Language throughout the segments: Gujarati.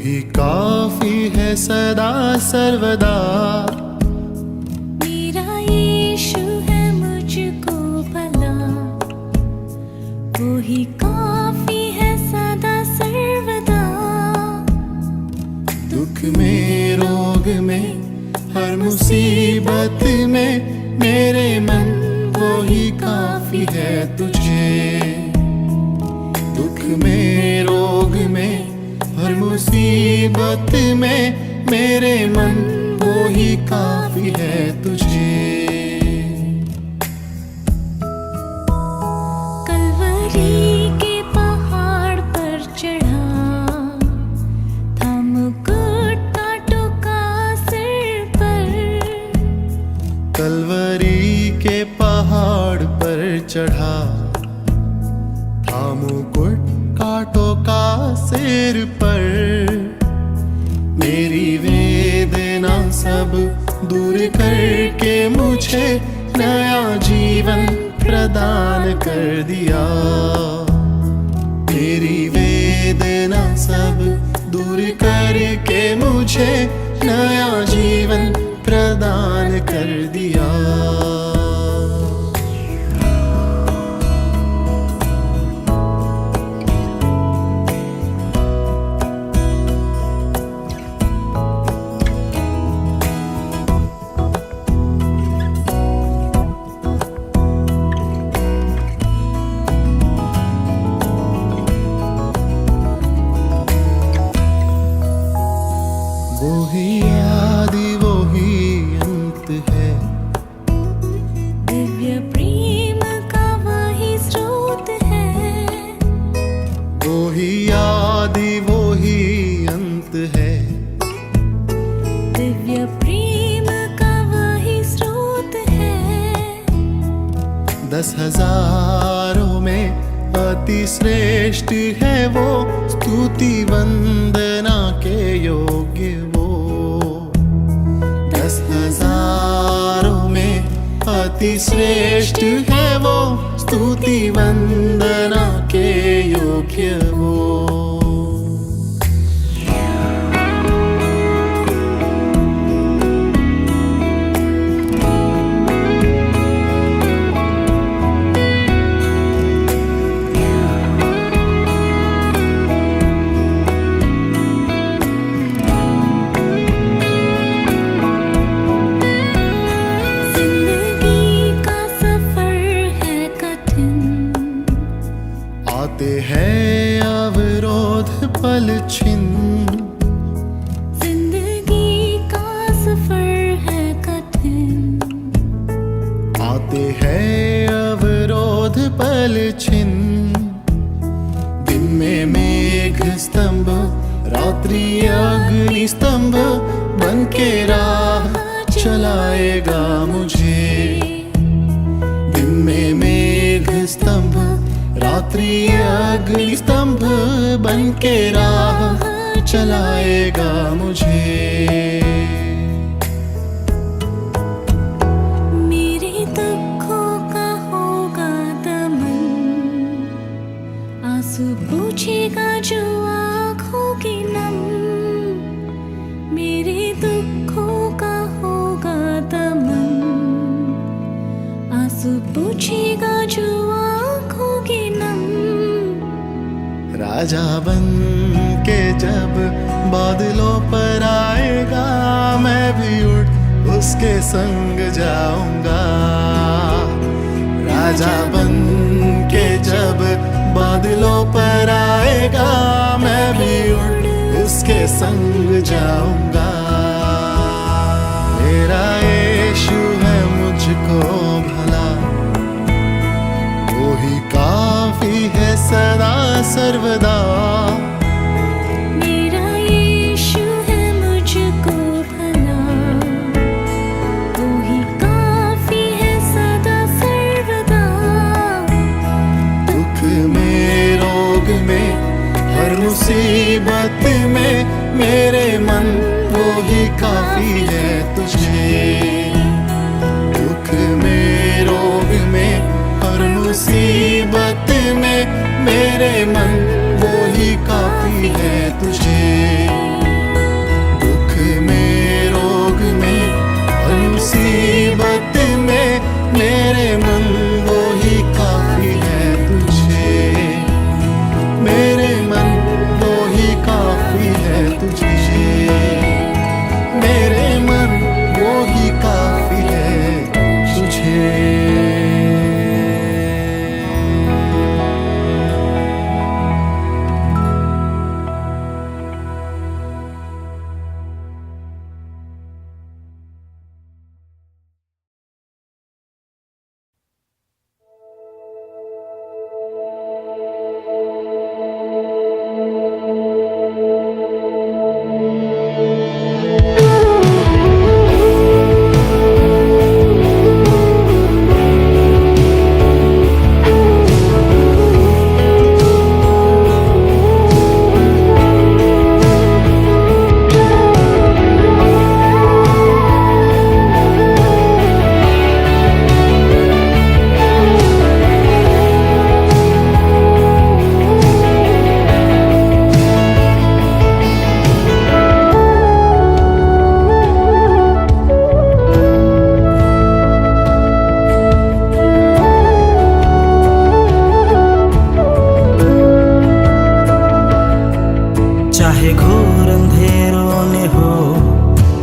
ही काफी है सदा सर्वदा। मेरा यीशु है मुझको भला, वो ही काफी है सदा सर्वदा। दुख में रोग में हर मुसीबत में मेरे मन वो ही काफी है तुझे। दुख में रोग में हर मुसीबत में मेरे मन वो ही काफी है तुझे। कलवरी के पहाड़ पर चढ़ा था मुकुट कांटों का सिर पर। कलवरी के पहाड़ पर चढ़ा था मुकुट कांटों का सिर पर। मेरी वेदना सब दूर करके मुझे नया जीवन प्रदान कर दिया। मेरी वेदना सब दूर करके मुझे नया जीवन प्रदान कर दिया। वो ही आदि वो ही अंत है, दिव्य प्रेम का वही स्रोत है। वो ही आदि वो ही अंत है। दिव्य प्रेम का वही स्रोत है। 10,000 में अति श्रेष्ठ है वो, स्तुति वंदना के योग्य वो। 10,000 में अति श्रेष्ठ है वो, स्तुति वंदना के योग्य वो। आते हैं अवरोध पल छिन्न। जिंदगी का सफर है कठिन। आते हैं अवरोध पल छिन्न। दिन में मेघ स्तंभ, रात्रि अग्नि स्तंभ बन के राह चलाएगा मुझे। दिन में मेघ स्तंभ, रात्रि अग्नि स्तंभ बन के राह चलाएगा मुझे। मेरे दुखों का होगा दमन, आंसू पूछेगा जो आँखों की नम। मेरे दुखों का होगा दमन, आंसू पूछेगा जो आँखों की नम। राजा बन के जब बादलों पर आएगा, मैं भी उड़ उसके संग जाऊंगा। राजा बन के जब बादलों पर आएगा, मैं भी उड़ उसके संग जाऊंगा। मेरा यीशु है मुझको भला, वो ही काफी है सदा सर्वदा। मेरा यीशु है मुझको भला, वो ही काफी है सदा सर्वदा। दुख में रोग में हर मुसीबत में मेरे मन वो ही काफी है तुझे। दुख में रोग में हर मुसीबत में मेरे मन वो ही काफी है तुझे। चाहे घोर अंधेरों ने हो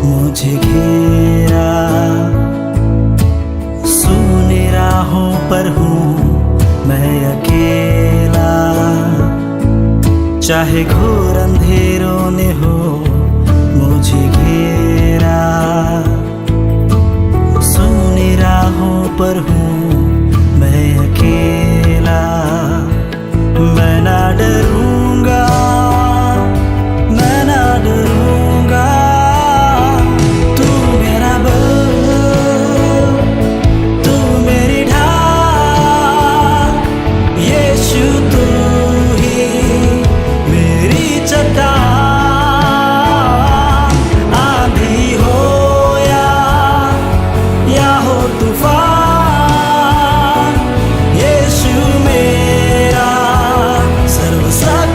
मुझे घेरा, सूनी राहों पर हूँ मैं अकेला। चाहे घोर अंधेरों ने हो मुझे घेरा, सूनी राहों पर हूँ मैं अकेला। मैं ना डरूंगा, मैं ना डरूंगा, तू मेरा बल, तू मेरी ढाल, यीशु तू ही मेरी चट्टान। आंधी हो या हो तूफान, यीशु मेरा सर्वशक्तिमान।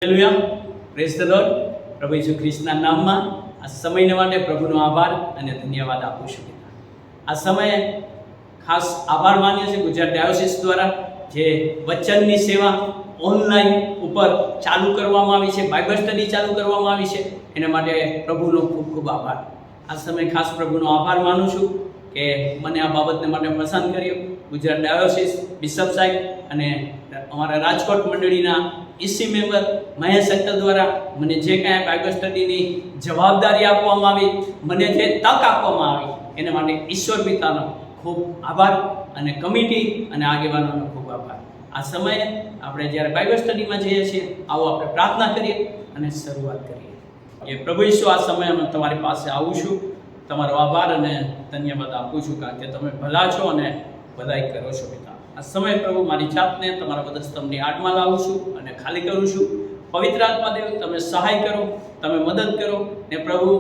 Hallelujah, praise the lord. પ્રભુ ઈસુ ખ્રિસ્તના નામમાં આ સમયને માટે પ્રભુનો આભાર અને ધન્યવાદ આપું છું. આ સમયે ખાસ આભાર માનીએ છીએ ગુજરાત ડાયોસિસ દ્વારા જે વચનની સેવા ઓનલાઈન ઉપર ચાલુ કરવામાં આવી છે, બાઇબલ સ્ટડી ચાલુ કરવામાં આવી છે, એના માટે પ્રભુનો ખૂબ ખૂબ આભાર. આ સમયે ખાસ પ્રભુનો આભાર માનું છું કે મને આ બાબતને માટે પસંદ કર્યો. ગુજરાત ડાયોસિસ બિશપ સાહેબ અને અમારા રાજકોટ મંડળીના ઈસી મેમ્બર મહેશ અંકલ દ્વારા મને જે કાંઈ બાઇબલ સ્ટડીની જવાબદારી આપવામાં આવી, મને જે તક આપવામાં આવી, એના માટે ઈશ્વર પિતાનો ખૂબ આભાર અને કમિટી અને આગેવાનોનો ખૂબ આભાર. આ સમયે આપણે જ્યારે બાઇબલ સ્ટડીમાં જઈએ છીએ, આવો આપણે પ્રાર્થના કરીએ અને શરૂઆત કરીએ. એ પ્રભુ ઈસુ, આ સમયે હું તમારી પાસે આવું છું, તમારો આભાર અને ધન્યવાદ આપું છું, કારણ કે તમે ભલા છો અને ભલાઈ કરો છો પિતા. આ સમય પ્રભુ મારી જાતને તમારા વધસ્તંભની આડમાં લાવું છું અને ખાલી કરું છું. પવિત્ર આત્મા દેવ, તમે સહાય કરો, તમે મદદ કરો ને પ્રભુ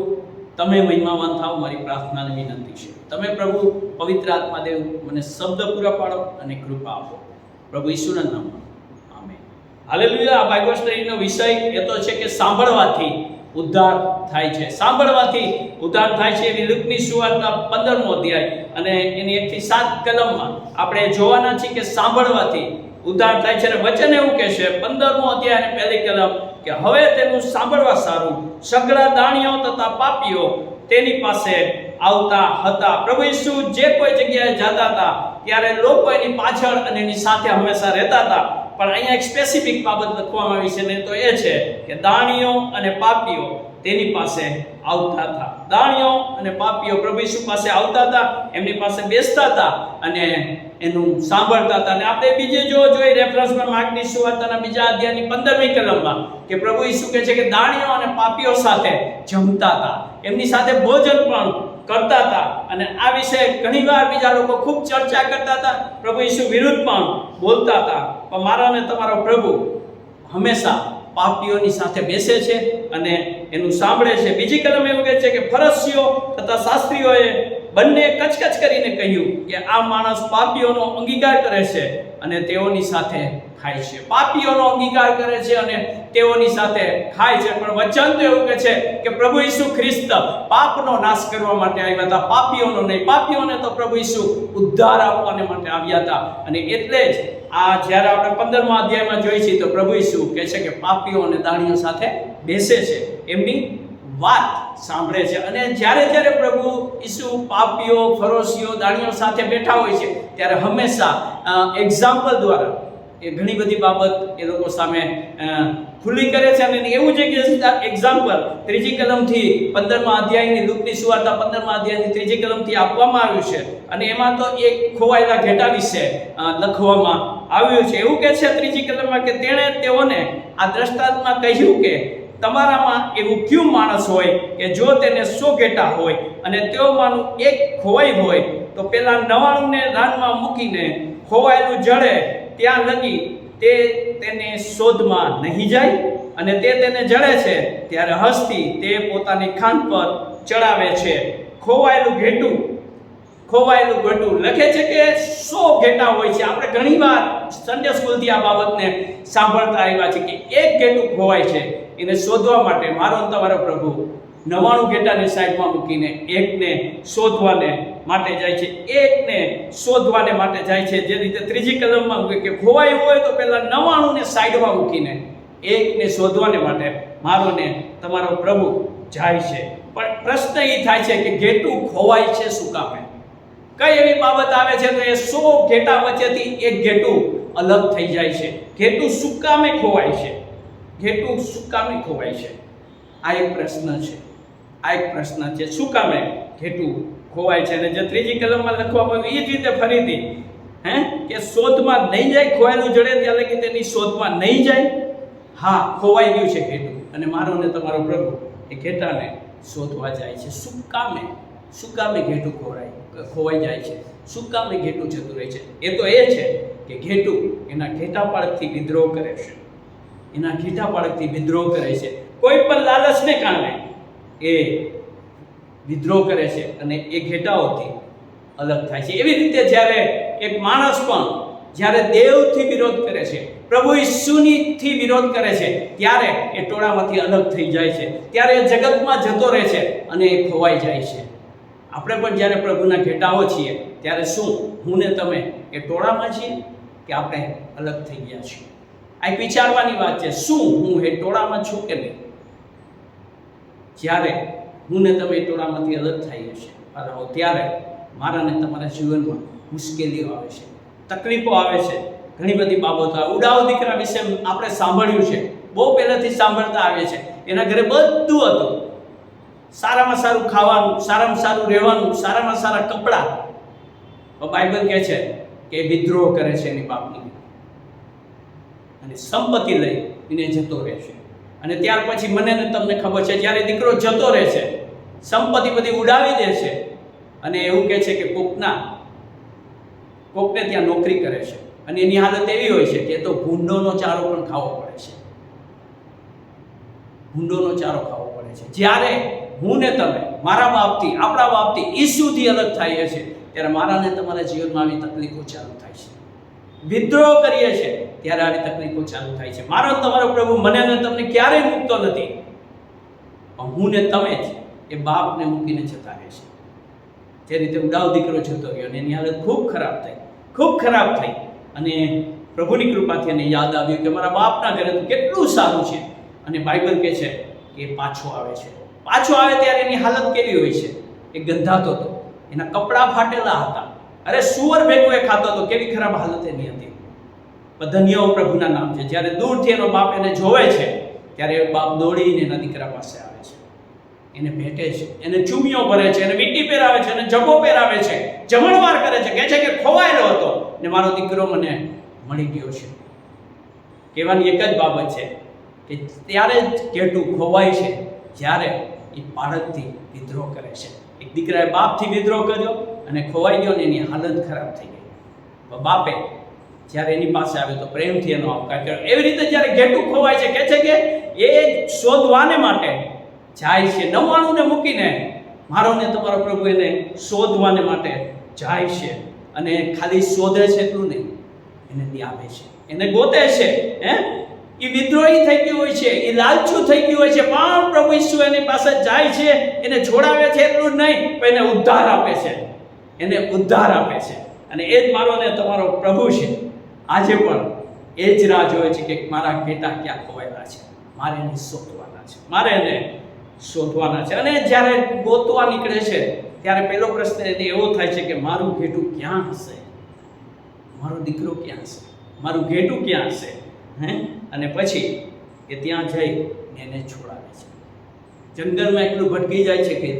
તમે મહિમાવાન થાઓ, મારી પ્રાર્થનાની વિનંતી છે. તમે પ્રભુ પવિત્ર આત્મા દેવ મને શબ્દ પૂરા પાડો અને કૃપા આપો, પ્રભુ ઈસુના નામમાં, આમેન. હાલેલુયા. આ બાઇબલ સ્ટડીનો વિષય એ તો છે કે સાંભળવાથી ઉદ્ધાર થાય છે. સાંભળવાથી ઉદ્ધાર થાય છે એવી લુકની સુવાર્તા 15મો અધ્યાય અને એની 1 થી 7 કલમમાં આપણે જોવાના છીએ કે સાંભળવાથી ઉદ્ધાર થાય છે. અને વચન એવું કહે છે 15મો અધ્યાય અને પહેલી કલમ કે હવે તેનું સાંભળવા સારું સગળા દાણીઓ તથા પાપીઓ તેની પાસે આવતા હતા. પ્રભુ ઈસુ જે કોઈ જગ્યાએ જતા હતા ત્યારે લોકો એની પાછળ અને એની સાથે હંમેશા રહેતા હતા. પણ અહીંયા એક સ્પેસિફિક બાબત લખવામાં આવી છે ને તો એ છે કે દાણીઓ અને પાપીઓ તેની પાસે આવતા હતા. દાણીઓ અને પાપીઓ પ્રભુ ઈસુ પાસે આવતા હતા, એમની પાસે બેસતા હતા અને એનું સાંભળતા હતા. અને આપણે બીજે જોઈ રેફરન્સમાં માર્કની સુવાર્તાના 2 અધ્યાયની 15મી કલમમાં કે પ્રભુ ઈસુ કહે છે કે દાણીઓ અને પાપીઓ સાથે જમતા હતા, એમની સાથે ભોજન પણ કરતા હતા. અને આ વિશે ઘણીવાર બીજા લોકો ખૂબ ચર્ચા કરતા હતા, પ્રભુ ઈસુ વિરુદ્ધ પણ બોલતા હતા. પણ મારો અને તમારો પ્રભુ હંમેશા પાપીઓની સાથે બેસે છે અને એનું સાંભળે છે. બીજી કલમ એવું કહે છે કે ફરસીઓ તથા શાસ્ત્રીઓએ બંને કચકચ કરીને કહ્યું કે આ માણસ પાપીઓનો અંગીકાર કરે છે અને તેઓની સાથે ખાય છે. પાપીઓનો અંગીકાર કરે છે અને તેઓની સાથે ખાય છે. પણ વચન તો એવું કહે છે કે પ્રભુ ઈસુ ખ્રિસ્ત પાપનો નાશ કરવા માટે આવ્યા હતા, પાપીઓનો નહીં. પાપીઓને તો પ્રભુ ઈસુ ઉદ્ધાર આપવાને માટે આવ્યા હતા. અને એટલે જ આ જ્યારે આપણે 15મા અધ્યાયમાં જોઈએ છીએ તો પ્રભુ ઈસુ કહે છે કે પાપીઓ અને દાણીઓ સાથે બેસે છે, એમની વાત સાંભળે છે. અને જ્યારે પ્રભુ ઈસુ પાપીઓ, ફરોશીઓ, દાણીઓ સાથે બેઠા હોય છે ત્યારે હંમેશા એક્ઝામ્પલ દ્વારા એ ઘણી બધી બાબત એ લોકો સામે ખુલ્લી કરે છે. અને એવું છે કે એક્ઝામ્પલ 3જી કલમથી 15મા અધ્યાયની લુકની સુવાર્તા 15મા અધ્યાયની 3જી કલમથી આપવામાં આવ્યું છે. અને એમાં તો એક ખોવાયેલા ઘેટા વિશે લખવામાં આવ્યું છે. એવું કહે છે 3જી કલમમાં કે તેણે તેઓને આ દ્રષ્ટાંતમાં કહ્યું કે તમારામાં એવું કયું માણસ હોય કે જો તેને 100 ઘેટા હોય અને તેઓમાંનું એક ખોવાઈ હોય તો પેલા 99ને રાનમાં મૂકીને ખોવાયેલું જડે ત્યાં લગી તે તેને શોધમાં નહીં જાય? અને તે તેને જડે છે ત્યારે હસતી તે પોતાની ખાન પર ચડાવે છે. ખોવાયેલું ઘેટું લખે છે કે 100 ઘેટા હોય છે. આપણે ઘણીવાર સન્ડે સ્કૂલથી આ બાબતને સાંભળતા આવ્યા છે કે એક ઘેટું ખોવાય છે, એને શોધવા માટે મારો તમારો પ્રભુ 99 ઘેટાને સાઈડમાં મૂકીને એકને શોધવાને માટે જાય છે. એકને શોધવાને માટે જાય છે. જે રીતે 3જી કલમમાં કે ખોવાયું હોય તો પહેલા 99ને સાઈડમાં મૂકીને એકને શોધવાને માટે મારો ને તમારો પ્રભુ જાય છે. પણ પ્રશ્ન એ થાય છે કે ઘેટું ખોવાય છે શું કામે? કઈ એવી બાબત આવે છે તો એ 100 ઘેટા વચ્ચેથી એક ઘેટું અલગ થઈ જાય છે? ઘેટું શું કામે ખોવાય છે? ઘેટું શું કામે ખોવાય છે? આ એક પ્રશ્ન છે. શું કામે ઘેટું ખોવાય છે? અને જે 3જી કલમમાં લખવામાં આવ્યું એ જ રીતે ફરીથી કે શોધમાં નહીં જાય, ખોવાયેલું જડે ત્યાં લગી તેની શોધમાં નહીં જાય. હા, ખોવાઈ ગયું છે ઘેટું અને મારો ને તમારો પ્રભુ એ ઘેટાને શોધવા જાય છે. શું કામે ઘેટું ખોવાઈ જાય છે? શું કામે ઘેટું જતું રહે છે? એ તો એ છે કે ઘેટું એના ઘેટાપાળકથી વિદ્રોહ કરે છે. કોઈ પણ લાલચને કારણે એ વિદ્રોહ કરે છે અને એ ઘેટાઓથી અલગ થાય છે. એવી રીતે જ્યારે એક માણસ પણ જ્યારે દેવથી વિરોધ કરે છે, પ્રભુ ઈસુથી વિરોધ કરે છે ત્યારે એ ટોળામાંથી અલગ થઈ જાય છે, ત્યારે એ જગતમાં જતો રહે છે અને એ ખોવાઈ જાય છે. આપણે પણ જ્યારે પ્રભુના ઘેટાઓ છીએ ત્યારે શું હું ને તમે એ ટોળામાં છીએ કે આપણે અલગ થઈ ગયા છીએ? આ એક વિચારવાની વાત છે. શું હું એ ટોળામાં છું કે નહીં? જ્યારે હું ને તમે એ ટોળામાંથી અલગ થઈએ છીએ ત્યારે મારા ને તમારા જીવનમાં મુશ્કેલીઓ આવે છે, તકલીફો આવે છે, ઘણી બધી બાબતો. ઉડાવ દીકરા વિશે આપણે સાંભળ્યું છે, બહુ પહેલાથી સાંભળતા આવે છે. એના ઘરે બધું હતું, સારામાં સારું ખાવાનું, સારામાં સારું રહેવાનું, સારામાં સારા કપડાં. બાઇબલ કહે છે કે વિદ્રોહ કરે છે એની બાપની અને સંપત્તિ લઈ એને જતો રહે છે. અને ત્યાર પછી મને ને તમને ખબર છે, જ્યારે દીકરો જતો રહે છે, સંપત્તિ બધી ઉડાવી દે છે અને એવું કહે છે કે કોકને ત્યાં નોકરી કરે છે અને એની હાલત એવી હોય છે કે તો ભૂંડોનો ચારો પણ ખાવો પડે છે. ભૂંડોનો ચારો ખાવો પડે છે. જ્યારે હું ને તમે મારા બાપથી, આપણા બાપથી, ઈસુથી અલગ થઈએ છીએ ત્યારે મારા ને તમારા જીવનમાં આવી તકલીફો ચાલુ થાય છે. વિદ્રોહ કરીએ છીએ ત્યારે આવી તકલીફો ચાલુ થાય છે. મારો તમારો પ્રભુ મને ને તમને ક્યારેય મૂકતો નથી, પણ હું ને તમે જ એ બાપને મૂકીને જતા રહે છે. જે રીતે ઉડાવ દીકરો જતો રહ્યો અને એની હાલત ખૂબ ખરાબ થઈ અને પ્રભુની કૃપાથી એને યાદ આવ્યું કે મારા બાપના ઘરે તો કેટલું સારું છે. અને બાઇબલ કહે છે કે પાછો આવે ત્યારે એની હાલત કેવી હોય છે? એ ગંધાતો હતો, એના કપડાં ફાટેલા હતા, અરે સુવર ભેગું એ ખાતો હતો. કેવી ખરાબ હાલત એની હતી. ધન્ય પ્રભુના નામ છે. જ્યારે દૂરથી એનો બાપ એને જોવે છે ત્યારે એ બાપ દોડીને એના દીકરા પાસે આવે છે, એને ભેટે છે, એને ચૂમીઓ ભરે છે, એને વીંટી પહેરાવે છે, એને જબો પહેરાવે છે, જમણવાર કરે છે, કહે છે કે ખોવાયેલો હતો ને મારો દીકરો મને મળી ગયો છે. કહેવાની એક જ બાબત છે કે ત્યારે જ ઘેટું ખોવાય છે જ્યારે એ બાળકથી વિદ્રોહ કરે છે. એક દીકરાએ બાપથી વિદ્રોહ કર્યો અને ખોવાઈ ગયો ને એની હાલત ખરાબ થઈ ગઈ. બાપે જ્યારે એની પાસે આવ્યો તો પ્રેમથી એનો આવકાર કર્યો. એવી રીતે જ્યારે ઘેટું ખોવાય છે, કહે છે કે એ શોધવાને માટે જાય છે, નવાણુંને મૂકીને મારો ને તમારો પ્રભુ એને શોધવાને માટે જાય છે. અને ખાલી શોધે છે એટલું નહીં, એને લાવે છે, એને ગોતે છે. એ વિદ્રોહી થઈ ગયું હોય છે, એ લાલચુ થઈ ગયું હોય છે, પણ પ્રભુ ઈસુ એની પાસે જાય છે, એને જોડાવે છે એટલું જ નહીં, પણ એને ઉદ્ધાર આપે છે. અને એ જ મારો ને તમારો પ્રભુ છે. આજે પણ એ જ રાહ જોવે છે કે મારા બેટા ક્યાં ખોવાયેલા છે, મારે એને શોધવાના છે. અને જ્યારે ગોતવા નીકળે છે ત્યારે પહેલો પ્રશ્ન એને એવો થાય છે કે મારું ઘેટું ક્યાં હશે, મારો દીકરો ક્યાં હશે, મારું ઘેટું ક્યાં હશે? અને પછી એ ત્યાં જઈ એને છોડાવે છે. જંગલમાં એટલું ભટકી જાય છે કે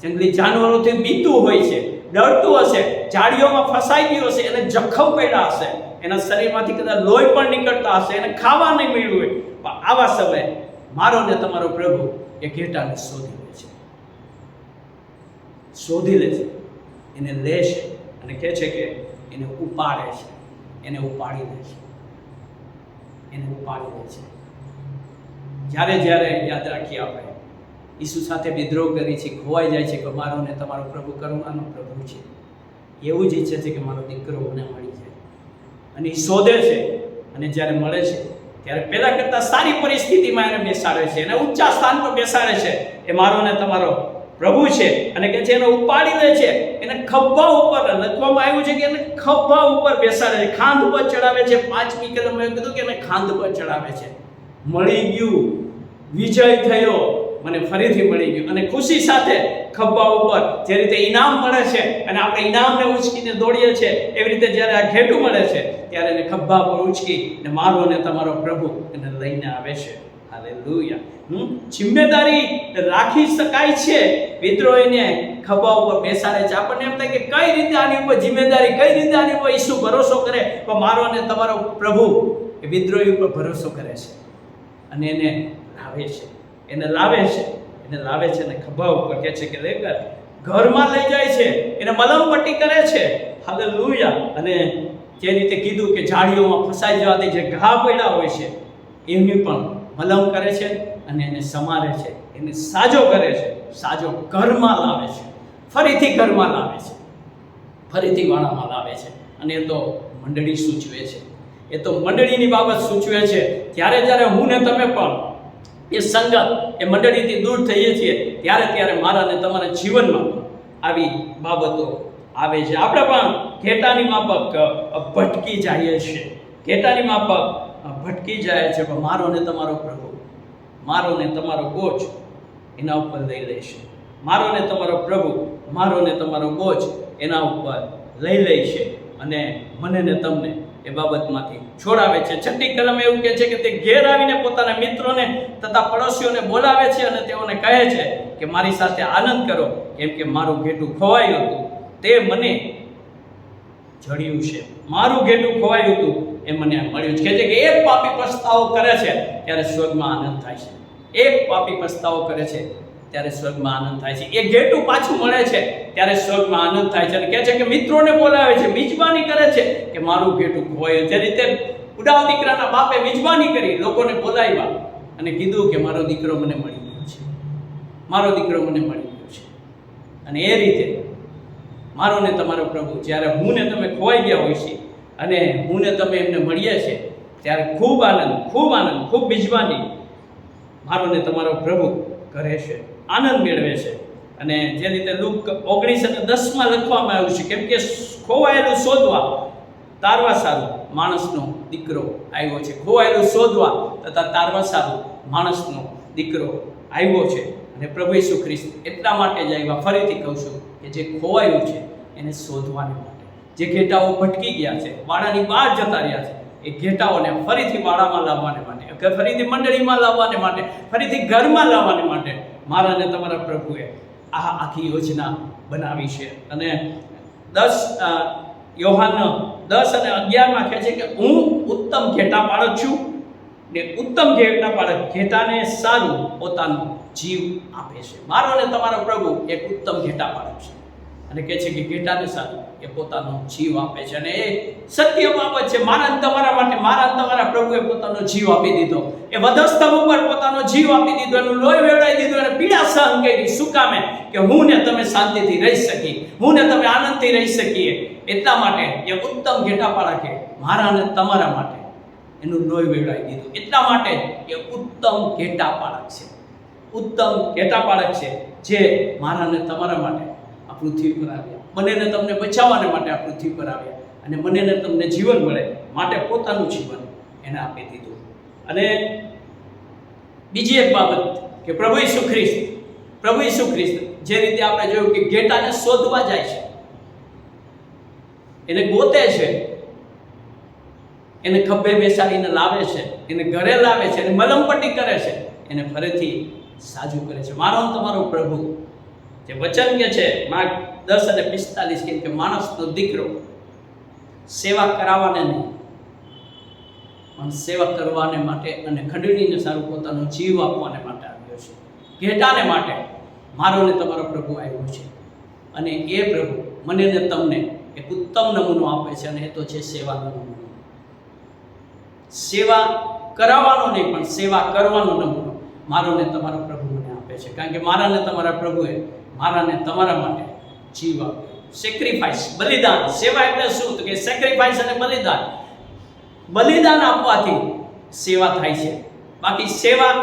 જંગલી જાનવરોથી બીતું હોય છે, ડરતું હશે, ઝાડીઓમાં ફસાઈ ગયું હશે, એને જખમ પડ્યા હશે, એના શરીરમાંથી કદાચ લોહી પણ નીકળતા હશે, એને ખાવા નહીં મળ્યું હોય. પણ આવા સમયે મારો ને તમારો પ્રભુ એ ઘેટાને શોધી લે છે, એને લે છે અને કહે છે કે એને ઉપાડી લે છે. જ્યારે યાદ રાખીએ આપણે ઈસુ સાથે વિદ્રોહ કરી છે, ખોવાઈ જાય છે કે મારો ને તમારો પ્રભુ કરુણાનો પ્રભુ છે. એવું જ ઈચ્છે છે કે મારો દીકરો મને મળી જાય. અને એ શોધે છે અને જ્યારે મળે છે ત્યારે પહેલા કરતાં સારી પરિસ્થિતિમાં એને બેસાડે છે, એને ઊંચા સ્થાન પર બેસાડે છે. એ મારો ને તમારો પ્રભુ છે. અને કે છે એને ઉપાડી લે છે, એને ખભા ઉપર, લખવામાં આવ્યું છે કે એને ખભા ઉપર બેસાડે છે, ખાંધ પર ચડાવે છે. 5મી કલમમાં કીધું કે એને ખાંધ પર ચડાવે છે. મળી ગયું, વિજય થયો, મને ફરીથી મળી ગયું. અને ખુશી સાથે ખભા ઉપર જે રીતે ઇનામ મળે છે અને આપણે ઇનામને ઉચકીને દોડીએ છીએ, એવી રીતે જ્યારે આ ઘેટું મળે છે ત્યારે એને ખભા પર ઉચકી અને મારો અને તમારો પ્રભુ એને લઈને આવે છે. હાલેલુયા. જિમ્મેદારી રાખી શકાય છે. વિદ્રોહીને ખભા ઉપર બેસાડે છે. આપણને એમ થાય કે કઈ રીતે આની ઉપર જિમ્મેદારી, કઈ રીતે આની ઉપર ઈસુ ભરોસો કરે, પણ મારો અને તમારો પ્રભુ એ વિદ્રોહી ઉપર ભરોસો કરે છે અને એને લાવે છે અને ખભા ઉપર કહે છે કે લે કર, ઘરમાં લઈ જાય છે, એને મલમ પટ્ટી કરે છે. હાલેલુયા. અને જે રીતે કીધું કે ઝાડીઓમાં ફસાઈ જવાથી જે ઘા પડ્યા હોય છે એમની પણ મલમ કરે છે અને એને સમારે છે, એને સાજો કરે છે, સાજો ઘરમાં લાવે છે, ફરીથી ઘરમાં લાવે છે, ફરીથી વાળામાં લાવે છે. અને એ તો મંડળી સૂચવે છે. એ તો મંડળીની બાબત સૂચવે છે. જ્યારે હું ને તમે પણ એ સંગત એ મંડળીથી દૂર થઈએ છીએ ત્યારે મારા અને તમારા જીવનમાં આવી બાબતો આવે છે. આપણે પણ ઘેટાની માફક ભટકી જઈએ છીએ, ઘેટાની માફક ભટકી જાય છે, પણ મારો ને તમારો પ્રભુ, મારો ને તમારો બોજ એના ઉપર લઈ લેશે. મારો ને તમારો પ્રભુ, મારો ને તમારો બોજ એના ઉપર લઈ લે છે અને મને ને તમને એ બાબતમાંથી છોડાવે છે. છઠ્ઠી કલમ એવું કહે છે કે તે ઘેર આવીને પોતાના મિત્રોને તથા પડોશીઓને બોલાવે છે અને તેઓને કહે છે કે મારી સાથે આનંદ કરો, કેમ કે મારું ઘેટું ખોવાયું હતું તે મને જડ્યું છે. મારું ઘેટું ખોવાયું હતું એ મને મળ્યું છે. કહે છે કે એક પાપી પસ્તાવો કરે છે ત્યારે સ્વર્ગમાં આનંદ થાય છે. એક પાપી પસ્તાવો કરે છે ત્યારે સ્વર્ગમાં આનંદ થાય છે. એ ઘેટું પાછું મળે છે ત્યારે સ્વર્ગમાં આનંદ થાય છે. અને કહે છે કે મિત્રોને બોલાવે છે, મિજબાની કરે છે કે મારું ઘેટું ખોવાયું. જે રીતે ઉડાવ દીકરાના બાપે મિજબાની કરી, લોકોને બોલાવ્યા અને કીધું કે મારો દીકરો મને મળી ગયો છે, મારો દીકરો મને મળી ગયો છે. અને એ રીતે મારો ને તમારો પ્રભુ જ્યારે હું ને તમે ખોવાઈ ગયા હોય છે અને હું ને તમે એમને મળીએ છીએ ત્યારે ખૂબ આનંદ, ખૂબ મિજબાની મારો ને તમારો પ્રભુ કરે છે, આનંદ મેળવે છે. અને જે રીતે લુક 19:10 લખવામાં આવ્યું છે, કેમ કે ખોવાયેલું શોધવા તારવા સારું માણસનો દીકરો આવ્યો છે. ખોવાયેલું શોધવા તથા તારવા સારું માણસનો દીકરો આવ્યો છે. અને પ્રભુ ઈસુ ખ્રિસ્ત એટલા માટે જ આવ્યા, ફરીથી કહું છું, કે જે ખોવાયું છે એને શોધવાને માટે, જે ઘેટાઓ ભટકી ગયા છે, વાડાની બહાર જતા રહ્યા છે, એ ઘેટાઓને ફરીથી વાડામાં લાવવાને માટે, ફરીથી મંડળીમાં લાવવાને માટે, ફરીથી ઘરમાં લાવવાને માટે મારા અને તમારા પ્રભુએ આ આખી યોજના બનાવી છે. અને 10 યોહાન 10 અને 11 કહે છે કે હું ઉત્તમ ઘેટા પાળક છું ને ઉત્તમ ઘેટા પાળક ઘેટાને સારું પોતાનો જીવ આપે છે. મારો અને તમારો પ્રભુ એક ઉત્તમ ઘેટા પાળક છે અને કહે છે કે ઘેટાને સારું એ પોતાનો જીવ આપે છે. અને એ સત્ય બાબત છે. મારા તમારા માટે મારા તમારા પ્રભુએ પોતાનો જીવ આપી દીધો. એ વધસ્તંભ ઉપર પોતાનો જીવ આપી દીધો, એનું લોહી વેવડાવી દીધું અને પીડા સહન કરી. શું કામે? કે હું ને તમે શાંતિથી રહી શકીએ, હું ને તમે આનંદથી રહી શકીએ. એટલા માટે એ ઉત્તમ ઘેટા પાળકે મારા અને તમારા માટે એનું લોહી વેવડાવી દીધું. એટલા માટે એ ઉત્તમ ઘેટા પાળક છે, ઉત્તમ ઘેટા પાળક છે, જે મારા અને તમારા માટે આ પૃથ્વી પર આવ્યા, મને ને તમને બચાવવાને માટે આ પૃથ્વી પર આવ્યા અને મને ને તમને જીવન મળે માટે પોતાનું જીવન એને આપી દીધું. અને બીજી એક બાબત કે પ્રભુ ઈસુ ખ્રિસ્ત જે રીતે આપણે જોયું કે ઘેટાને શોધવા જાય છે, એને ગોતે છે, એને ખભે બેસાડીને લાવે છે, એને ઘરે લાવે છે, એને મલમપટ્ટી કરે છે, એને ફરીથી સાજુ કરે છે. મારો તમારો પ્રભુ જે વચન કે છે માર્ક 10:45 કેમ કે માણસનો દીકરો સેવા કરાવવાને નહીં પણ સેવા કરવાને માટે અને ખંડણીને સારું પોતાનો જીવ આપવાને માટે આવ્યો છે. ઘેટાને માટે મારો ને તમારો પ્રભુ આવ્યો છે. અને એ પ્રભુ મને ને તમને એક ઉત્તમ નમૂનો આપે છે અને એ તો છે સેવાનો નમૂનો. સેવા કરાવવાનો નહીં પણ સેવા કરવાનો નમૂનો મારો ને તમારો પ્રભુ મને આપે છે. કારણ કે મારા ને તમારા પ્રભુએ મારા ને તમારા માટે જીવ આપ્યો. સેક્રિફાઈસ, બલિદાન. સેવા એટલે શું? તો કે સેક્રિફાઈસ અને બલિદાન. બલિદાન આપવાથી સેવા થાય છે. બાકી સેવા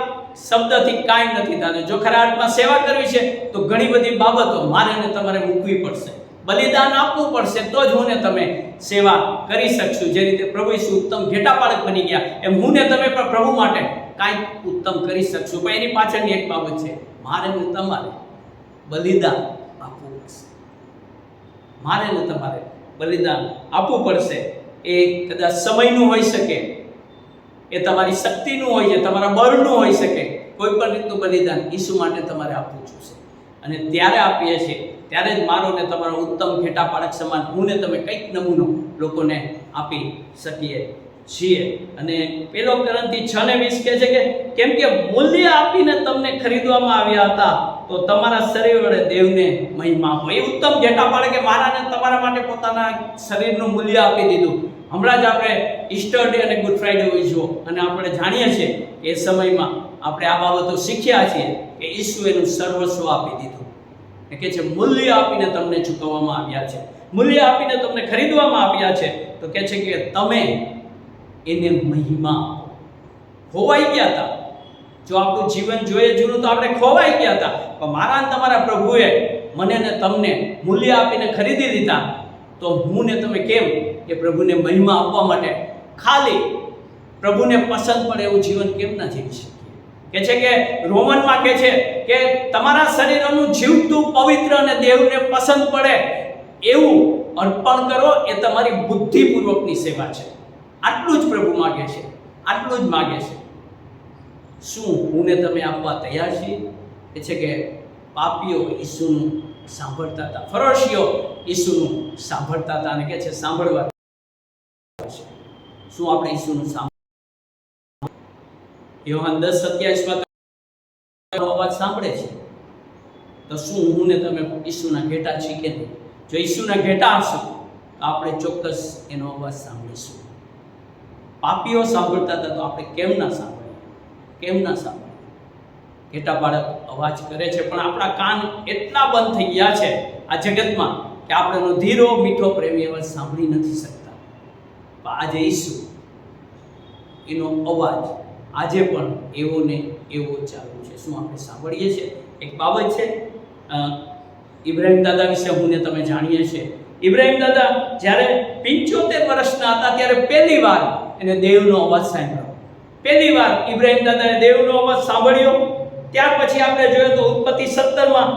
શબ્દથી કાંઈ નથી થતું. જો ખરા અર્થમાં સેવા કરવી છે તો ઘણી બધી બાબતો મારે ને તમારે મૂકવી પડશે, બલિદાન આપવું પડશે, તો જ હું ને તમે સેવા કરી શકશું. જે રીતે પ્રભુ ઈસુ ઉત્તમ ઘેટા પાળક બની ગયા એમ હું ને તમે પણ પ્રભુ માટે કાંઈક ઉત્તમ કરી શકશું. પણ એની પાછળની એક બાબત છે, મારે ને તમારે બલિદાન આપવું પડશે. મારે ને તમારે બલિદાન આપવું પડશે. એ કદાચ સમયનું હોઈ શકે, એ તમારી શક્તિનું હોય છે, તમારા બળનું હોઈ શકે. કોઈ પણ રીતનું બલિદાન ઈસુ માટે તમારે આપવું જોશે. અને ત્યારે આપીએ છીએ ત્યારે જ મારો ને તમારો ઉત્તમ ઘેટા પાળક સમાન હું ને તમે કંઈક નમૂનો લોકોને આપી શકીએ છીએ. અને 1 કોરિન્થી 6:20 કહે છે કે કેમ કે મૂલ્ય આપીને તમને ખરીદવામાં આવ્યા હતા તો તમારા શરીર વડે દેવને મહિમા આપો. એ ઉત્તમ ઘેટા પાળકે મારા ને તમારા માટે પોતાના શરીરનું મૂલ્ય આપી દીધું. હમણાં જ આપણે ઈસ્ટર ડે અને ગુડ ફ્રાઈડે ઉજવો અને આપણે જાણીએ છીએ કે એ સમયમાં આપણે આ બાબતો શીખ્યા છીએ કે ઈસુ એનું સર્વસ્વ આપી દીધું. એ કહે છે મૂલ્ય આપીને તમને ચૂકવવામાં આવ્યા છે, મૂલ્ય આપીને તમને ખરીદવામાં આવ્યા છે. તો કહે છે કે તમે એને મહિમા આપો. ખોવાઈ ગયા હતા. જો આપણું જીવન જોઈએ જૂનું તો આપણે ખોવાઈ ગયા હતા, પણ મારા અને તમારા પ્રભુએ મને ને તમને મૂલ્ય આપીને ખરીદી લીધા. તો હું ને તમે કેમ એ પ્રભુને મહિમા આપવા માટે ખાલી પ્રભુને પસંદ પડે એવું જીવન કેમ ના જીવી શકીએ? કે છે કે રોમનમાં કહે છે કે તમારા શરીરનું જીવતું પવિત્ર અને દેવને પસંદ પડે એવું અર્પણ કરો, એ તમારી બુદ્ધિપૂર્વકની સેવા છે. આટલું જ પ્રભુ માગે છે, આટલું જ માગે છે. શું હું ને તમે આપવા તૈયાર છીએ? એ છે કે પાપીઓ ઈસુનું સાંભળતા હતા, ફરોશીઓ ઈસુનું સાંભળતા હતા, અને કે છે સાંભળવા. શું આપણે ઈસુનું યોહાન 10:27 અવાજ સાંભળે છે? તો શું હું ને તમે ઈસુના ઘેટા છીએ કે નહીં? જો ઈસુના ઘેટા હશું તો આપણે ચોક્કસ એનો અવાજ સાંભળીશું. પાપીઓ સાંભળતા હતા તો આપણે કેમ ના સાંભળીએ? કેમ ના સાંભળીએ? ઘેટા બાળક અવાજ કરે છે, પણ આપણા કાન એટલા બંધ થઈ ગયા છે આ જગતમાં કે આપણે એનો ધીરો મીઠો પ્રેમી અવાજ સાંભળી નથી શકતા. પણ આજે ઈસુ એનો અવાજ આજે પણ એવો ને એવો ચાલુ છે. શું આપણે સાંભળીએ છીએ? એક બાબત છે, ઇબ્રાહિમ દાદા વિશે હું ને તમે જાણીએ છીએ. ઇબ્રાહિમ દાદા જ્યારે 75 વર્ષના હતા ત્યારે પહેલી વાર એને દેવનો અવાજ સાંભળ્યો. પહેલી વાર ઇબ્રાહિમ દાદાએ દેવનો અવાજ સાંભળ્યો. ત્યાર પછી આપણે જોઈએ તો ઉત્પત્તિ 17માં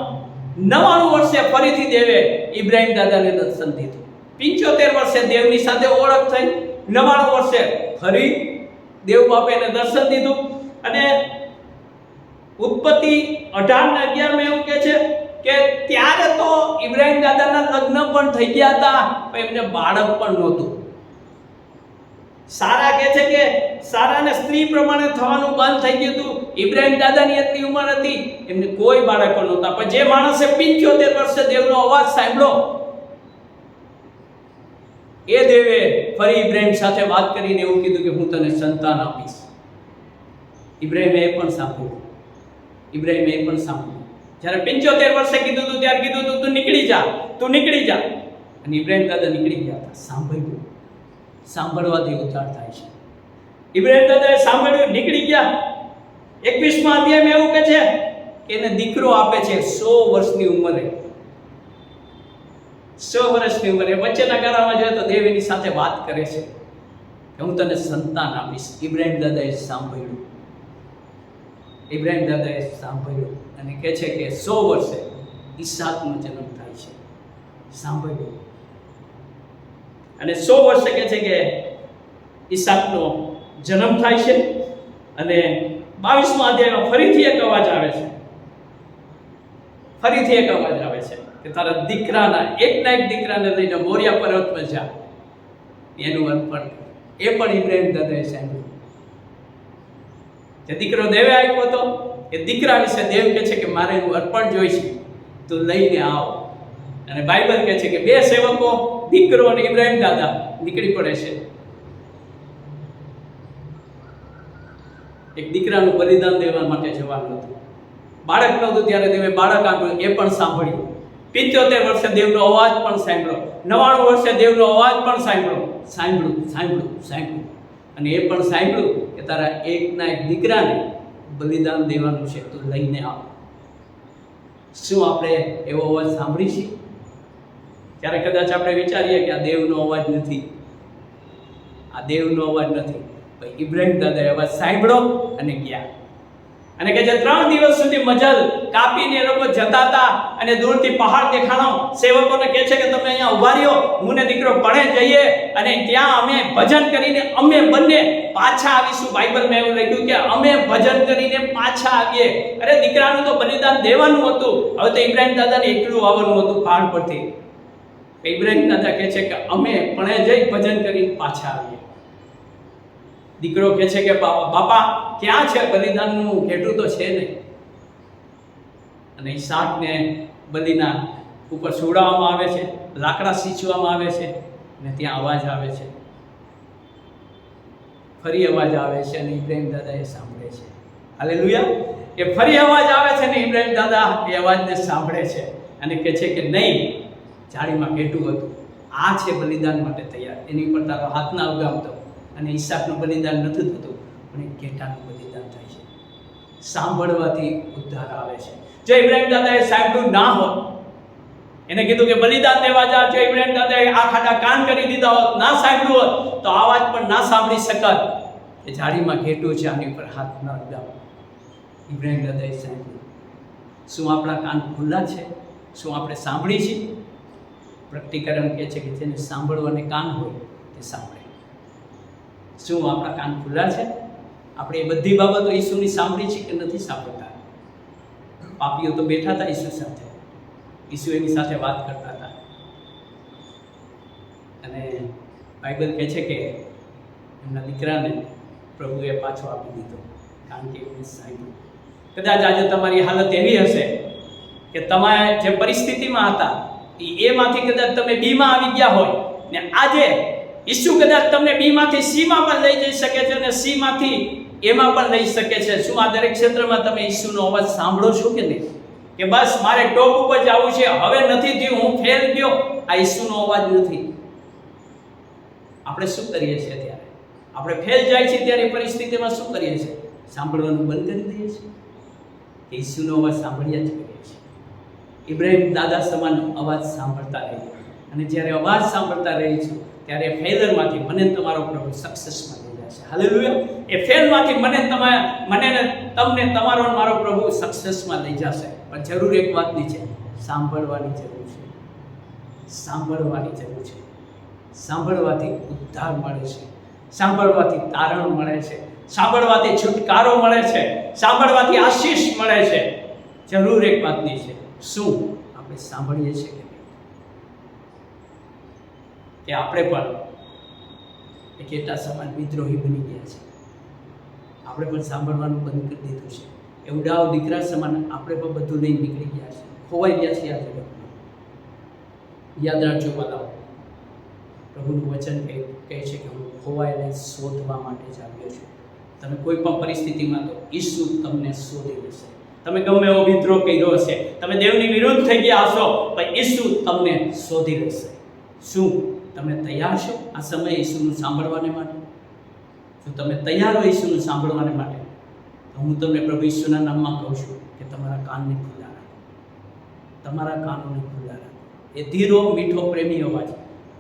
99 વર્ષે ફરીથી દેવે ઇબ્રાહિમ દાદાને દર્શન દીધું. 75 વર્ષે દેવની સાથે ઓળખ થઈ, 99 વર્ષે ફરી દેવ બાપે એને દર્શન દીધું. અને ઉત્પત્તિ 18:11 એવું કહે છે કે ત્યારે તો ઇબ્રાહિમ દાદાના લગ્ન પણ થઈ ગયા હતા, પણ એમને બાળક પણ નહોતું. સારા કહે છે કે સારાને સ્ત્રી પ્રમાણે થવાનું બંધ થઈ ગયું હતું. ઇબ્રાહિમ દાદાની એટલી ઉંમર હતી, એમને કોઈ બાળકો નહોતા. પણ જે માણસે 75 વર્ષે દેવનો અવાજ સાંભળ્યો, એ દેવે ફરી ઇબ્રાહિમ સાથે વાત કરીને એવું કીધું કે હું તને સંતાન આપીશ. ઇબ્રાહિમે એ પણ સાંભળ્યું. ઇબ્રાહિમે એ પણ સાંભળ્યું. જ્યારે 75 વર્ષે કીધું હતું ત્યારે કીધું હતું તું નીકળી જા, તું નીકળી જા. અને ઇબ્રાહિમ દાદા નીકળી ગયા હતા. સાંભળ્યું. સાંભળવાથી ઉદ્ધાર થાય છે. ઇબ્રાહિમ દાદાએ સાંભળ્યું, નીકળી ગયા. 21મા અધ્યાયમાં એવું કહે છે કે એને દીકરો આપે છે 100 વર્ષની ઉંમરે. 100 વર્ષની ઉંમરે વચ્ચેના ગાળામાં જોઈએ તો દેવ એની સાથે વાત કરે છે કે હું તને સંતાન આપીશ. ઇબ્રાહિમ દાદાએ સાંભળ્યું. ઇબ્રાહિમ દાદાએ સાંભળ્યું અને કહે છે કે 100 વર્ષે ઈસાકનો જન્મ થાય છે. સાંભળ્યું. અને 100 વર્ષે કહે છે કે ઈસાકનો જન્મ થાય છે. અને 22મા અધ્યાયમાં ફરીથી એક અવાજ આવે છે. ફરીથી એક અવાજ આવે છે કે તારા દીકરાના એકના એક દીકરાને લઈને મોરિયા પર્વત પર જા, એનું અર્પણ. એ પણ ઇબ્રાહિમ દાદાએ સાંભળ્યું. જે દીકરો દેવે આપ્યો હતો એ દીકરા વિશે દેવ કહે છે કે મારે એનું અર્પણ જોઈશે, તું લઈને આવ. અને બાઇબલ કહે છે કે 2 સેવકો, દીકરો અને ઇબ્રાહિમ દાદા નીકળી પડે છે. એક દીકરાનું બલિદાન દેવા માટે જવાનું હતું. બાળક નહોતું ત્યારે દેવે બાળક આપ્યું, એ પણ સાંભળ્યું. 75 વર્ષે દેવનો અવાજ પણ સાંભળ્યો. 99 વર્ષે દેવનો અવાજ પણ સાંભળ્યું. અને એ પણ સાંભળ્યું કે તારા એકના એક દીકરાને બલિદાન દેવાનું છે, તું લઈને આવ. શું આપણે એવો અવાજ સાંભળી છીએ? ત્યારે કદાચ આપણે વિચારીએ કે આ દેવનો અવાજ નથી, આ દેવનો અવાજ નથી. ભાઈ ઇબ્રાહિમ દાદાએ અવાજ સાંભળ્યો અને ગયા. અને કે જે 3 દિવસ સુધી મજલ કાપીને એ લોકો જતા હતા અને દૂરથી પહાડ દેખાણો. સેવકોને કહે છે કે તમે અહીંયા ઉભા રહ્યો, હું ને દીકરો પણે જઈએ અને ત્યાં અમે ભજન કરીને અમે બંને પાછા આવીશું. બાઇબલમાં એવું લખ્યું કે અમે ભજન કરીને પાછા આવીએ. અરે દીકરાનું તો બલિદાન દેવાનું હતું, હવે તો ઇબ્રાહિમ દાદાને એકલું આવવાનું હતું પહાડ પરથી. ઇબ્રાહિમ દાદા કહે છે કે અમે પણે જઈ ભજન કરીને પાછા આવીએ. દીકરો કહે છે કે બાપા ક્યાં છે? બલિદાનનું ઘેટું તો છે નહીં. અને ઈસાકને બલિના ઉપર સુવડાવવામાં આવે છે, લાકડા સીંચવામાં આવે છે અને ત્યાં અવાજ આવે છે. ફરી અવાજ આવે છે અને ઇબ્રાહિમ દાદા એ સાંભળે છે. હાલેલુયા. એ ફરી અવાજ આવે છે અને ઇબ્રાહિમ દાદા એ અવાજને સાંભળે છે અને કહે છે કે નહીં, જાળીમાં ઘેટું હતું, આ છે બલિદાન માટે તૈયાર, એની પર તારો હાથ ના ઉગામતો. અને ઈસાકનું બલિદાન નથી થતું, પણ એક ઘેટાનું બલિદાન થાય છે. સાંભળવાથી ઉદ્ધાર આવે છે. જો ઇબ્રાહિમ દાદાએ સાંભળ્યું ના હોત, એને કીધું કે બલિદાન દેવા જા, જો ઇબ્રાહિમ દાદાએ આ ખાડા કાન કરી દીધા હોત, ના સાંભળ્યું હોત, તો આવાજ પણ ના સાંભળી શકત કે જાળીમાં ઘેટું છે, આની ઉપર હાથ ન લગાવો. ઇબ્રાહિમ દાદાએ સાંભળ્યું. શું આપણા કાન ખુલ્લા છે? શું આપણે સાંભળી છીએ? પ્રકટીકરણ કહે છે કે જેને સાંભળવાને કાન હોય તે સાંભળે. શું આપણા કાન ખુલ્લા છે? આપણે એ બધી બાબતો ઈસુની સાંભળી છે કે નથી સાંભળતા? પાપીઓ તો બેઠા હતા ઈસુ સાથે, ઈસુ એની સાથે વાત કરતા હતા, અને બાઇબલ કહે છે કે એમના દીકરાને પ્રભુએ પાછો આપી દીધો, કારણ કે એમને સાંભળ્યું. કદાચ આજે તમારી હાલત એવી હશે કે તમે જે પરિસ્થિતિમાં હતા એમાંથી કદાચ તમે બીમાં આવી ગયા હોય, ને આજે ઈસુ કદાચ તમને બીમાંથી સીમાં પણ લઈ જઈ શકે છે અને સીમાંથી એમાં પણ લઈ શકે છે. શું આ દરેક ક્ષેત્રમાં તમે ઈસુનો અવાજ સાંભળો છો કે નહીં? કે બસ મારે ટોપ ઉપર જવું છે, હવે નથી થયું, હું ફેલ ગયો, આ ઈસુનો અવાજ નથી. આપણે શું કરીએ છીએ ત્યારે? આપણે ફેલ જાય છે ત્યારે પરિસ્થિતિમાં શું કરીએ છીએ? સાંભળવાનું બંધ કરી દઈએ છીએ? ઈસુનો અવાજ સાંભળ્યા જ કરીએ છીએ. ઇબ્રાહિમ દાદા સમાન અવાજ સાંભળતા રહીએ, અને જ્યારે અવાજ સાંભળતા રહી છું ત્યારે ફેલરમાંથી મને તમારો પ્રભુ સક્સેસમાં લઈ જશે. હાલેલુયા! એ ફેલમાંથી મને તમને તમારો મારો પ્રભુ સક્સેસમાં લઈ જશે. પણ જરૂર એક વાતની છે, સાંભળવાની જરૂર છે. સાંભળવાની જરૂર છે. સાંભળવાથી ઉદ્ધાર મળે છે, સાંભળવાથી તારણ મળે છે, સાંભળવાથી છુટકારો મળે છે, સાંભળવાથી આશીષ મળે છે. જરૂર એક વાતની છે, શું આપણે સાંભળીએ છીએ કે નહીં? કે આપણે પણ એક ઘેટા સમાન વિદ્રોહી બની ગયા છે? આપણે પણ સાંભળવાનું બંધ કરી દીધું છે. એ ઉડાવ દીકરા સમાન આપણે પણ બધું લઈને નીકળી ગયા છે, ખોવાઈ ગયા છે આ જગતમાં. યાદ રાખજો વાલાઓ, પ્રભુનું વચન કહે છે કે હું ખોવાયેને શોધવા માટે જ આવ્યો છું. તમે કોઈ પણ પરિસ્થિતિમાં તો ઈસુ તમને શોધી લેશે. તમે ગમે એવો વિદ્રોહ કર્યો હશે, તમે દેવની વિરુદ્ધ થઈ ગયા હશો, પણ ઈસુ તમને શોધી લેશે. શું તમે તૈયાર છો આ સમયે ઈસુનું સાંભળવાને માટે? જો તમે તૈયાર હો ઈસુનું સાંભળવાને માટે, તો હું તમને પ્રભુ ઈસુના નામમાં કહું છું કે તમારા કાનને ખુલ્લા રાખો, તમારા કાનોને ખુલ્લા રાખો. એ ધીરો મીઠો પ્રેમી અવાજ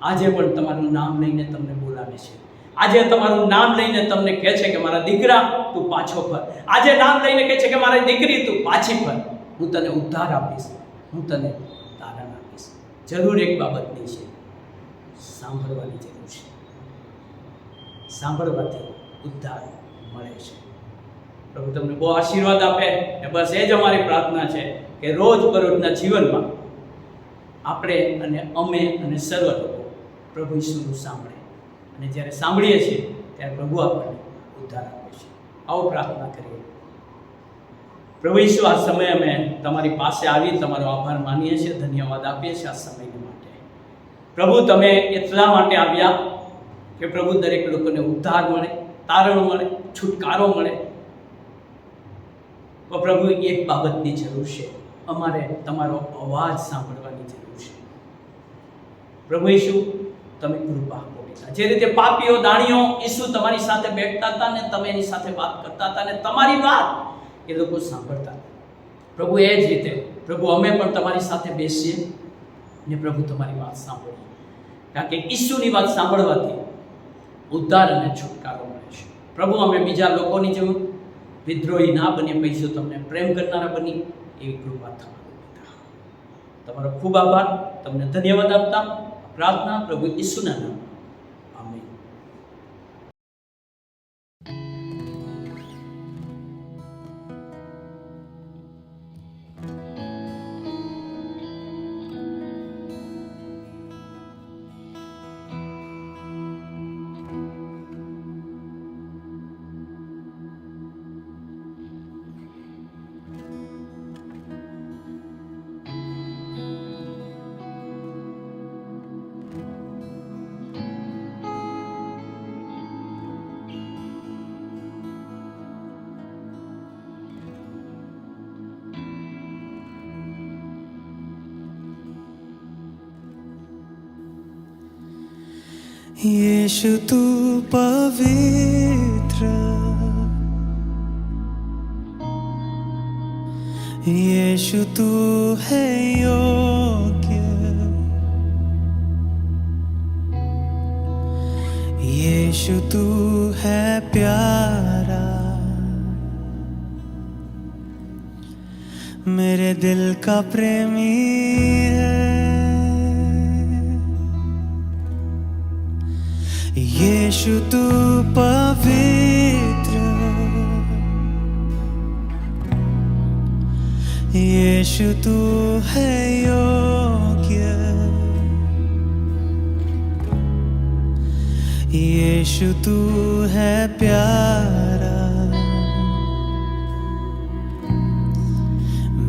આજે પણ તમારું નામ લઈને તમને બોલાવે છે. આજે તમારું નામ લઈને તમને કહે છે કે મારા દીકરા તું પાછો ફર. આજે નામ લઈને કહે છે કે મારી દીકરી તું પાછી ફર. હું તને ઉદ્ધાર આપીશ, હું તને તારણ આપીશ. જરૂર એક બાબતની છે, સાંભળવાની જરૂર છે. સાંભળવાથી ઉદ્ધાર મળે છે. પ્રભુ તમને બહુ આશીર્વાદ આપે. ને બસ એ જ અમારી પ્રાર્થના છે કે રોજ બરોજના જીવનમાં આપણે અને અમે અને સર્વ લોકો પ્રભુ ઈસુનું સાંભળે, અને જ્યારે સાંભળીએ છીએ ત્યારે પ્રભુ આપણને ઉદ્ધાર આપે છે. આવો પ્રાર્થના કરીએ. પ્રભુ ઈસુ, આ સમયે અમે તમારી પાસે આવી તમારો આભાર માનીએ છીએ, ધન્યવાદ આપીએ છીએ આ સમય માટે. પ્રભુ તમે એટલા માટે આવ્યા કે પ્રભુ દરેક લોકોને ઉદ્ધાર મળે, તારણ મળે, છુટકારો મળે. તો પ્રભુ એક બાબતની જરૂર છે, અમારે તમારો અવાજ સાંભળવાની જરૂર છે. પ્રભુ ઈસુ તમે કૃપા આપો. જે રીતે પાપીઓ દાણીઓ ઈસુ તમારી સાથે બેઠતા હતા ને તમે એની સાથે વાત કરતા હતા ને તમારી વાત એ લોકો સાંભળતા હતા, પ્રભુ એ જ રીતે પ્રભુ અમે પણ તમારી સાથે બેસીએ ને પ્રભુ તમારી વાત સાંભળીએ. કારણ કે ઈસુની વાત સાંભળવાથી ઉદ્ધાર અને છુટકારો મળે છે. પ્રભુ અમે બીજા લોકોની જેમ વિદ્રોહી ના બની, પૈસો તમને પ્રેમ કરનારા બની એવી કૃપા થવા દો. તમારો ખૂબ આભાર. તમને ધન્યવાદ આપતા પ્રાર્થના પ્રભુ ઈસુના નામ. આમીન. यीशु तू पवित्र, यीशु तू है योग्य, यीशु तू है प्यारा, मेरे दिल का प्रेमी है। यीशु तू पवित्र, यीशु तू है योग्य, यीशु तू है प्यारा,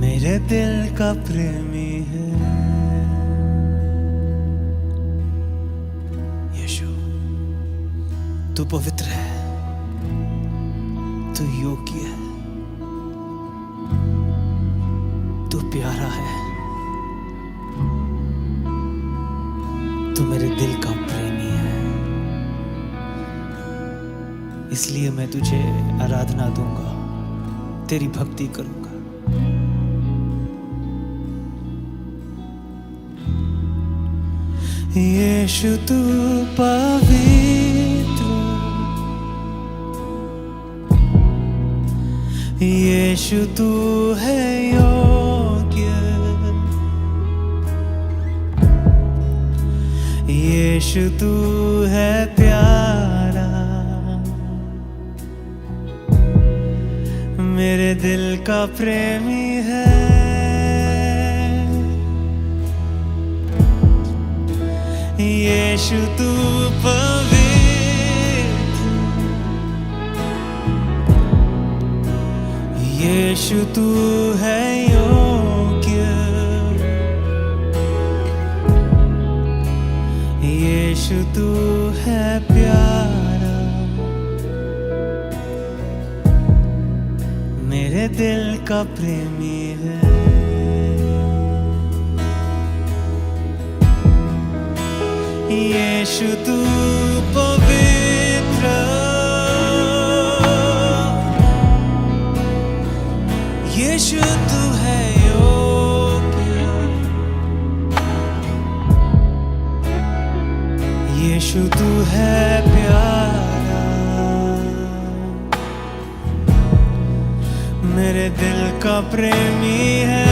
मेरे दिल का प्रेमी है। यीशु तू पवित्र है, तू योग्य है, तू प्यारा है, तू मेरे दिल का प्रेमी है। इसलिए मैं तुझे आराधना दूंगा, तेरी भक्ति करूंगा। यीशु तू पवित्र, यीशु तू है योग्य, यीशु तू है प्यारा, मेरे दिल का प्रेमी है। यीशु तू पवित्र, यीशु तू है योग्य, यीशु तू है प्यारा, मेरे दिल का प्रेमी है। यीशु तू पवित्र, यीशु तू है योग्य, यीशु तू है प्यारा, मेरे दिल का प्रेमी है।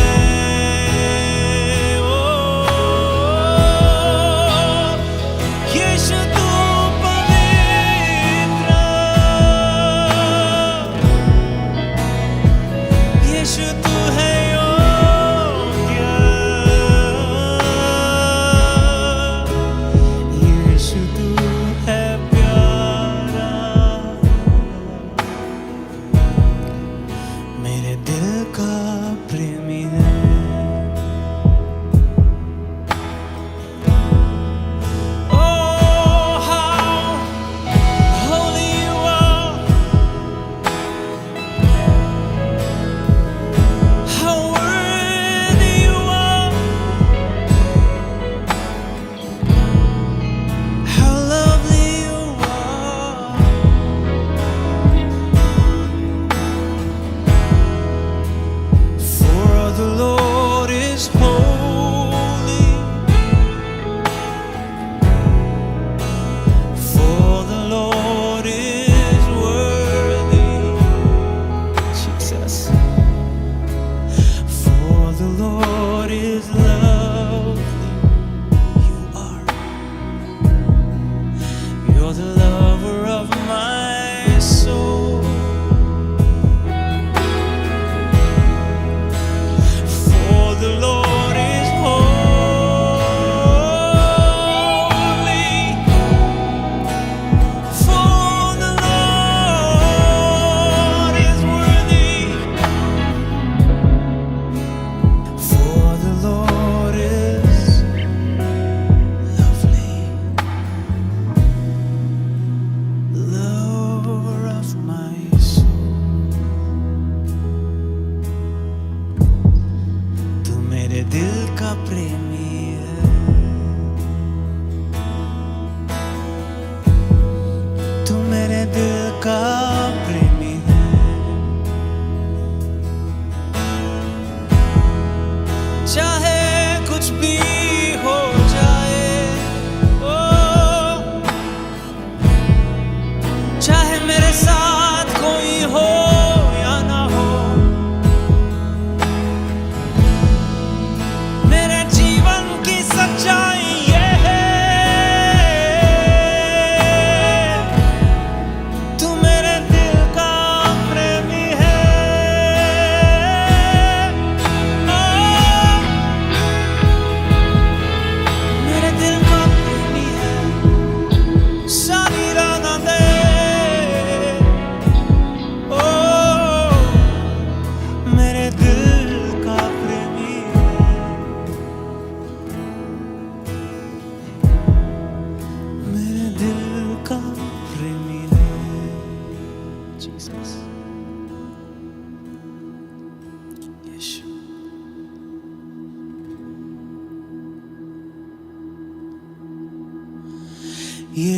यीशु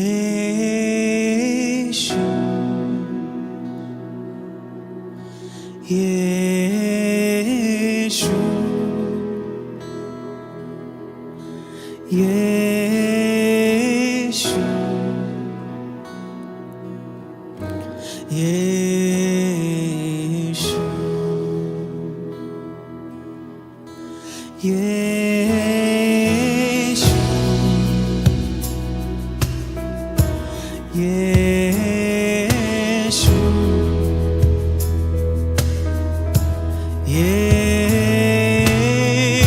यीशु यीशु यीशु यीशु यीशु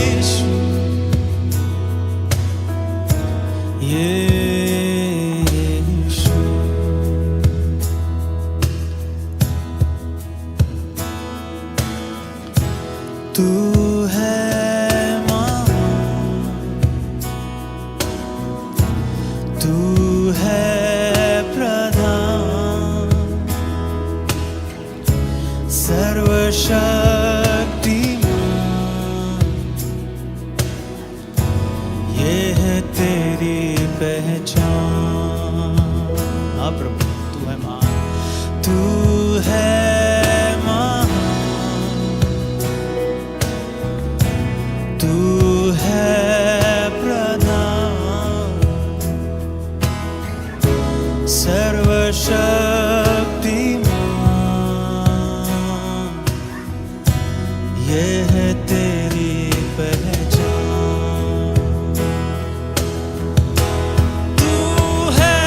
यीशु यीशु तू है महान, तू है प्रधान, सर्वशक्तिमान, ये है तेरी पहचान। हाँ प्रभु, तू है महान, तू है तू है प्रधान, सर्वशक्तिमान, ये है तेरी पहचान। तू है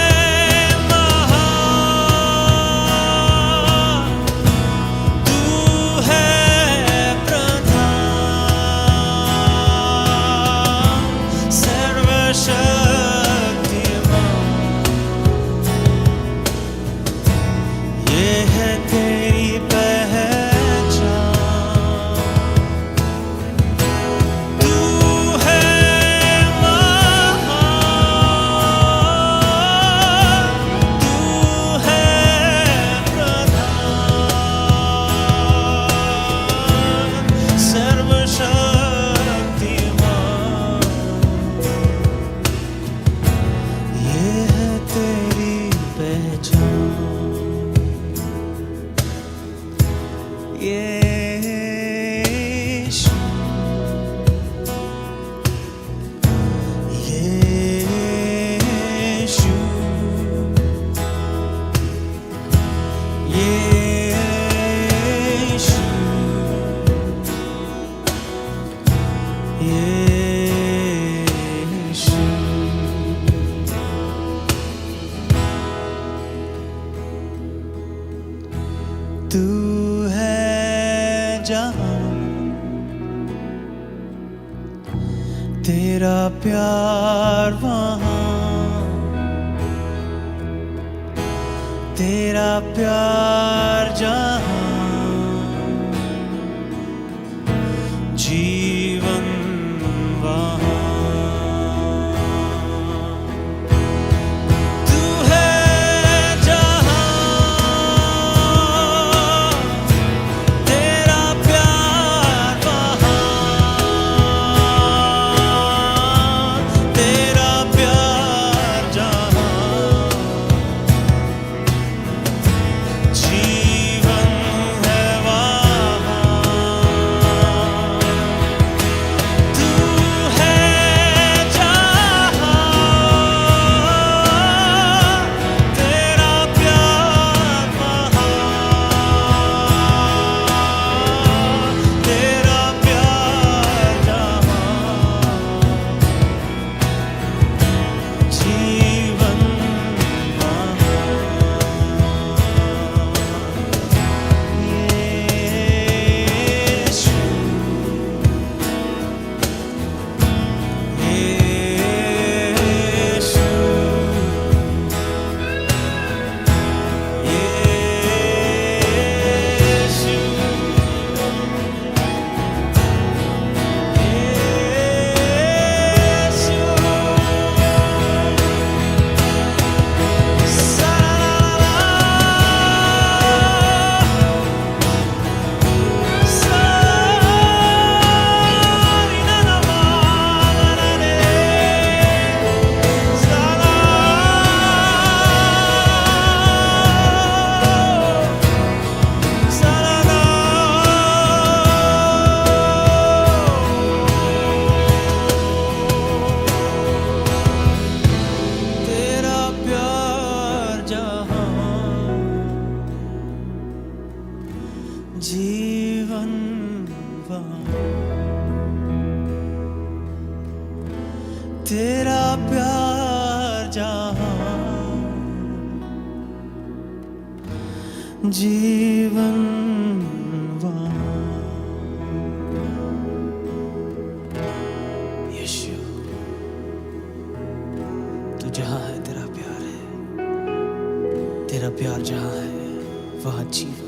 महान, तू है सर्वशक्तिमान, ये है तेरी पहचान। तू है महान, तू है प्रधान, सर्वशक्तिमान, ये है तेरी पहचान। यीशु यीशु यीशु यीशु तू है जहां, तेरा प्यार वहां, तेरा प्यार जहां, जीवन वहां। तू है जहां, तेरा प्यार वहां, तेरा प्यार जहां, जीवन जीवन तेरा प्यार जहां जीवन यीशु तू जहां है तेरा प्यार है, तेरा प्यार जहां है वहां जीवन।